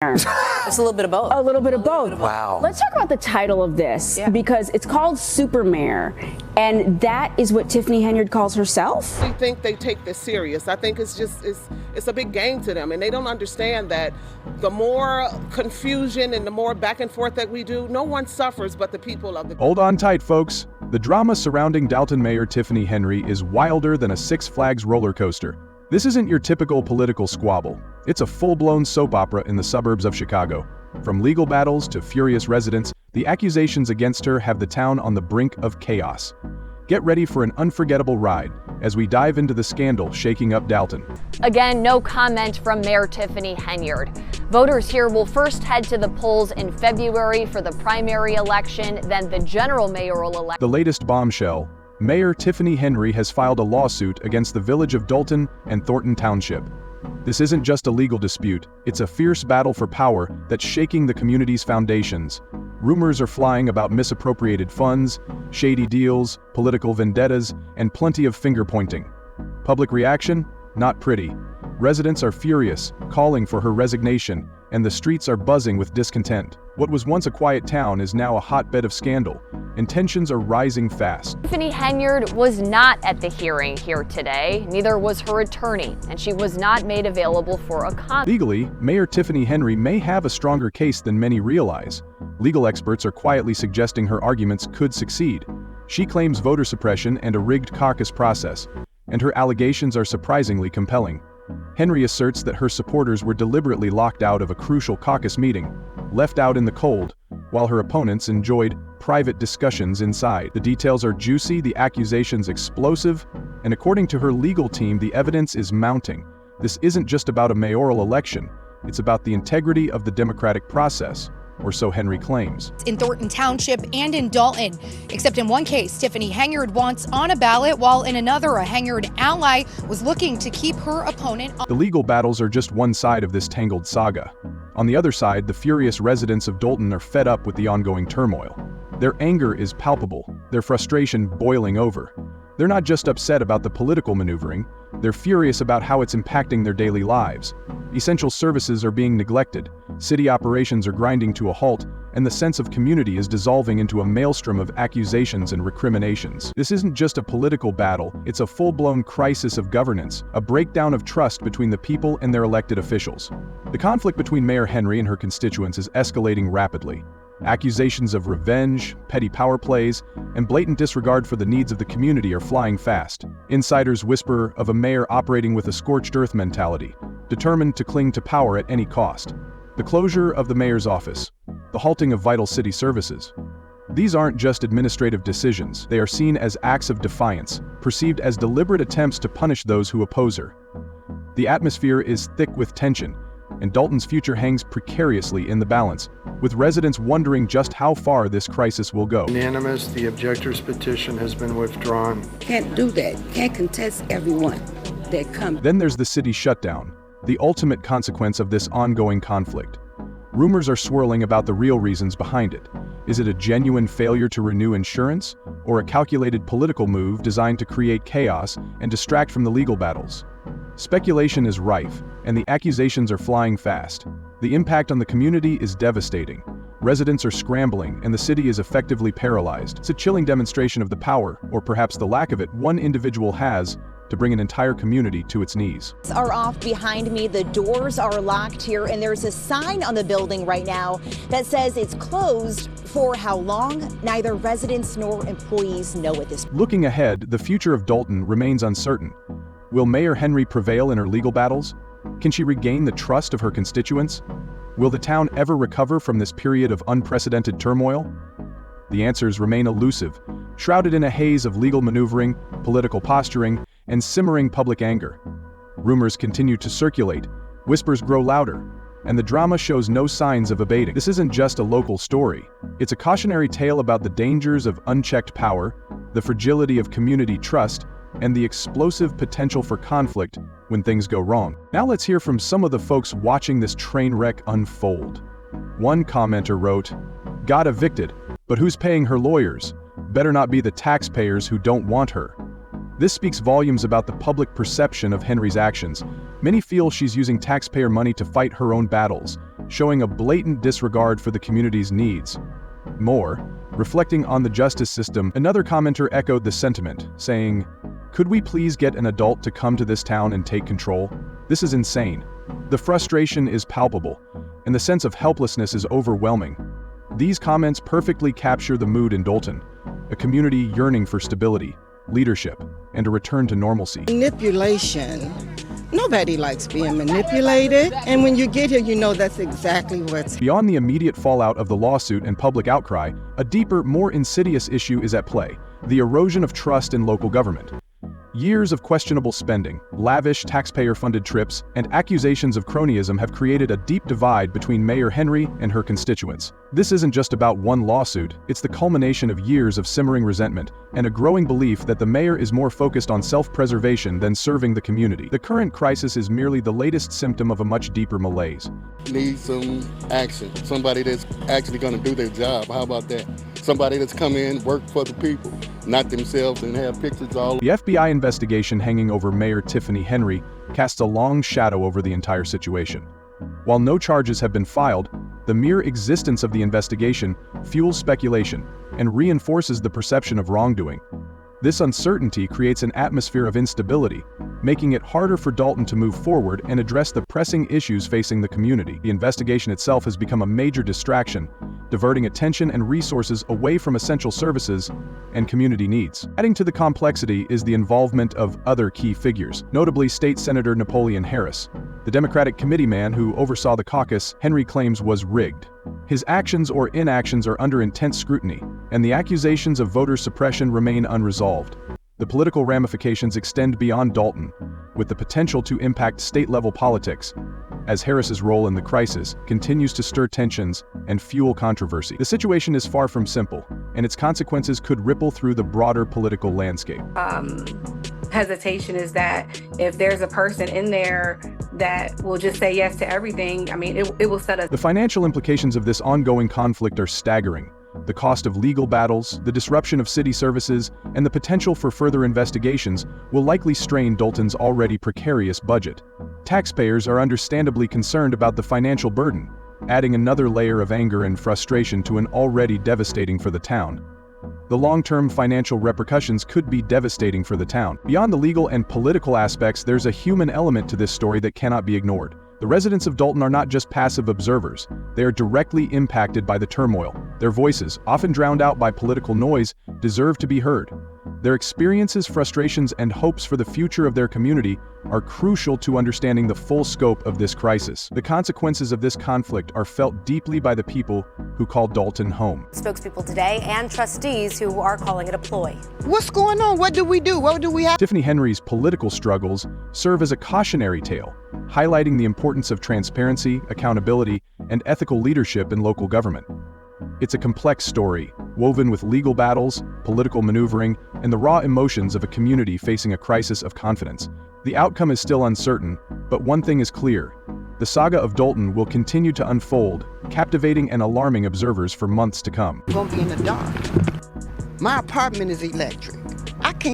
It's a little bit of both. A little bit of both. Wow. Let's talk about the title of this, because it's called Super Mayor, and that is what Tiffany Henyard calls herself. We think they take this serious. I think it's a big game to them, and they don't understand that the more confusion and the more back and forth that we do, no one suffers but the people of the... Hold on tight, folks. The drama surrounding Dalton Mayor Tiffany Henyard is wilder than a Six Flags roller coaster. This isn't your typical political squabble. It's a full-blown soap opera in the suburbs of Chicago. From legal battles to furious residents, the accusations against her have the town on the brink of chaos. Get ready for an unforgettable ride as we dive into the scandal shaking up Dalton. Again, no comment from Mayor Tiffany Henyard. Voters here will first head to the polls in February for the primary election, then the general mayoral election. The latest bombshell: Mayor Tiffany Henyard has filed a lawsuit against the village of Dalton and Thornton Township. This isn't just a legal dispute, it's a fierce battle for power that's shaking the community's foundations. Rumors are flying about misappropriated funds, shady deals, political vendettas, and plenty of finger-pointing. Public reaction? Not pretty. Residents are furious, calling for her resignation, and the streets are buzzing with discontent. What was once a quiet town is now a hotbed of scandal, and tensions are rising fast. Tiffany Henyard was not at the hearing here today, neither was her attorney, and she was not made available for a comment. Legally, Mayor Tiffany Henyard may have a stronger case than many realize. Legal experts are quietly suggesting her arguments could succeed. She claims voter suppression and a rigged caucus process, and her allegations are surprisingly compelling. Henyard asserts that her supporters were deliberately locked out of a crucial caucus meeting, left out in the cold, while her opponents enjoyed private discussions inside. The details are juicy, the accusations explosive, and according to her legal team, the evidence is mounting. This isn't just about a mayoral election, it's about the integrity of the democratic process, or so Henyard claims. In Thornton Township and in Dalton, except in one case, Tiffany Henyard wants on a ballot, while in another, a Henyard ally was looking to keep her opponent on. The legal battles are just one side of this tangled saga. On the other side, the furious residents of Dalton are fed up with the ongoing turmoil. Their anger is palpable, their frustration boiling over. They're not just upset about the political maneuvering, they're furious about how it's impacting their daily lives. Essential services are being neglected, city operations are grinding to a halt, and the sense of community is dissolving into a maelstrom of accusations and recriminations. This isn't just a political battle, it's a full-blown crisis of governance, a breakdown of trust between the people and their elected officials. The conflict between Mayor Henyard and her constituents is escalating rapidly. Accusations of revenge, petty power plays, and blatant disregard for the needs of the community are flying fast. Insiders whisper of a mayor operating with a scorched earth mentality, determined to cling to power at any cost. The closure of the mayor's office, the halting of vital city services. These aren't just administrative decisions, they are seen as acts of defiance, perceived as deliberate attempts to punish those who oppose her. The atmosphere is thick with tension, and Dalton's future hangs precariously in the balance, with residents wondering just how far this crisis will go. Unanimous, the objector's petition has been withdrawn. Can't do that. Can't contest everyone that comes. Then there's the city shutdown, the ultimate consequence of this ongoing conflict. Rumors are swirling about the real reasons behind it. Is it a genuine failure to renew insurance, or a calculated political move designed to create chaos and distract from the legal battles? Speculation is rife, and the accusations are flying fast. The impact on the community is devastating. Residents are scrambling, and the city is effectively paralyzed. It's a chilling demonstration of the power, or perhaps the lack of it, one individual has to bring an entire community to its knees. Are off behind me. The doors are locked here, and there's a sign on the building right now that says it's closed. For how long? Neither residents nor employees know at this point. Looking ahead, the future of Dalton remains uncertain. Will Mayor Henyard prevail in her legal battles? Can she regain the trust of her constituents? Will the town ever recover from this period of unprecedented turmoil? The answers remain elusive, shrouded in a haze of legal maneuvering, political posturing, and simmering public anger. Rumors continue to circulate, whispers grow louder, and the drama shows no signs of abating. This isn't just a local story. It's a cautionary tale about the dangers of unchecked power, the fragility of community trust, and the explosive potential for conflict when things go wrong. Now let's hear from some of the folks watching this train wreck unfold. One commenter wrote, "Got evicted, but who's paying her lawyers? Better not be the taxpayers who don't want her." This speaks volumes about the public perception of Henyard's actions. Many feel she's using taxpayer money to fight her own battles, showing a blatant disregard for the community's needs. More, reflecting on the justice system, another commenter echoed the sentiment, saying, "Could we please get an adult to come to this town and take control? This is insane." The frustration is palpable, and the sense of helplessness is overwhelming. These comments perfectly capture the mood in Dalton, a community yearning for stability, leadership, and a return to normalcy. Manipulation. Nobody likes being manipulated, and when you get here, you know that's exactly what's... Beyond the immediate fallout of the lawsuit and public outcry, a deeper, more insidious issue is at play: the erosion of trust in local government. Years of questionable spending, lavish taxpayer-funded trips, and accusations of cronyism have created a deep divide between Mayor Henry and her constituents. This isn't just about one lawsuit, it's the culmination of years of simmering resentment and a growing belief that the mayor is more focused on self-preservation than serving the community. The current crisis is merely the latest symptom of a much deeper malaise. Need some action, somebody that's actually going to do their job. How about that? Somebody that's come in, work for the people, not themselves, and have pictures all. The FBI investigation hanging over Mayor Tiffany Henyard casts a long shadow over the entire situation. While no charges have been filed, the mere existence of the investigation fuels speculation and reinforces the perception of wrongdoing. This uncertainty creates an atmosphere of instability, making it harder for Dalton to move forward and address the pressing issues facing the community. The investigation itself has become a major distraction, diverting attention and resources away from essential services and community needs. Adding to the complexity is the involvement of other key figures, notably State Senator Napoleon Harris. The Democratic committeeman who oversaw the caucus, Henry claims was rigged. His actions or inactions are under intense scrutiny, and the accusations of voter suppression remain unresolved. The political ramifications extend beyond Dalton, with the potential to impact state-level politics, as Harris's role in the crisis continues to stir tensions and fuel controversy. The situation is far from simple, and its consequences could ripple through the broader political landscape. Hesitation is that if there's a person in there that will just say yes to everything, I mean, it will set us. The financial implications of this ongoing conflict are staggering. The cost of legal battles, the disruption of city services, and the potential for further investigations will likely strain Dalton's already precarious budget. Taxpayers are understandably concerned about the financial burden, adding another layer of anger and frustration to an already devastating for the town. The long-term financial repercussions could be devastating for the town. Beyond the legal and political aspects, there's a human element to this story that cannot be ignored. The residents of Dalton are not just passive observers, they are directly impacted by the turmoil. Their voices, often drowned out by political noise, deserve to be heard. Their experiences, frustrations, and hopes for the future of their community are crucial to understanding the full scope of this crisis. The consequences of this conflict are felt deeply by the people who call Dalton home. Spokespeople today and trustees who are calling it a ploy. What's going on? What do we do? What do we have? Tiffany Henyard's political struggles serve as a cautionary tale, highlighting the importance of transparency, accountability, and ethical leadership in local government. It's a complex story, woven with legal battles, political maneuvering, and the raw emotions of a community facing a crisis of confidence. The outcome is still uncertain, but one thing is clear: the saga of Dalton will continue to unfold, captivating and alarming observers for months to come. We're gonna be in the dark. My apartment is electric.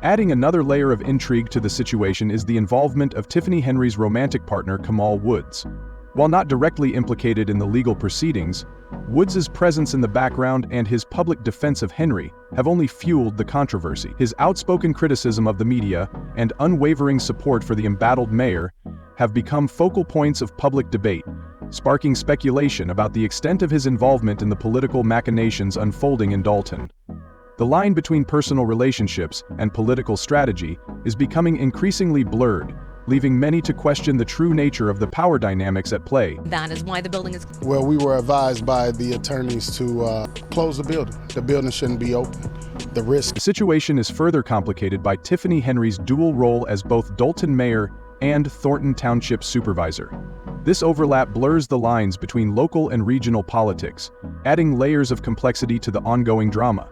Adding another layer of intrigue to the situation is the involvement of Tiffany Henyard's romantic partner, Kamal Woods. While not directly implicated in the legal proceedings, Woods' presence in the background and his public defense of Henry have only fueled the controversy. His outspoken criticism of the media and unwavering support for the embattled mayor have become focal points of public debate, sparking speculation about the extent of his involvement in the political machinations unfolding in Dalton. The line between personal relationships and political strategy is becoming increasingly blurred, leaving many to question the true nature of the power dynamics at play. That is why the building is... Well, we were advised by the attorneys to close the building. The building shouldn't be open. The risk... The situation is further complicated by Tiffany Henyard's dual role as both Dalton mayor and Thornton Township supervisor. This overlap blurs the lines between local and regional politics, adding layers of complexity to the ongoing drama.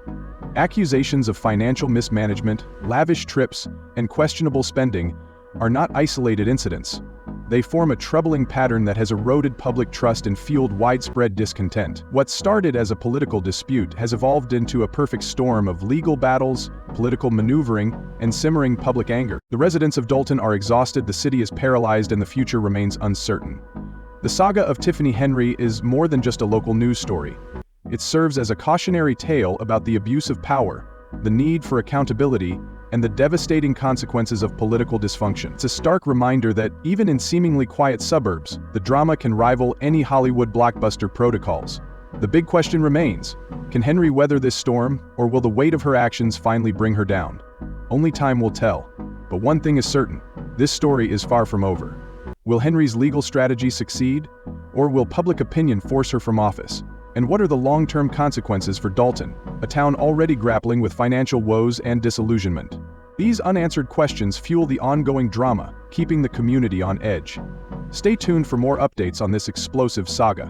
Accusations of financial mismanagement, lavish trips, and questionable spending are not isolated incidents. They form a troubling pattern that has eroded public trust and fueled widespread discontent. What started as a political dispute has evolved into a perfect storm of legal battles, political maneuvering, and simmering public anger. The residents of Dalton are exhausted, the city is paralyzed, and the future remains uncertain. The saga of Tiffany Henyard is more than just a local news story. It serves as a cautionary tale about the abuse of power, the need for accountability, and the devastating consequences of political dysfunction. It's a stark reminder that, even in seemingly quiet suburbs, the drama can rival any Hollywood blockbuster protocols. The big question remains, can Henyard weather this storm, or will the weight of her actions finally bring her down? Only time will tell. But one thing is certain, this story is far from over. Will Henyard's legal strategy succeed, or will public opinion force her from office? And what are the long-term consequences for Dalton, a town already grappling with financial woes and disillusionment? These unanswered questions fuel the ongoing drama, keeping the community on edge. Stay tuned for more updates on this explosive saga.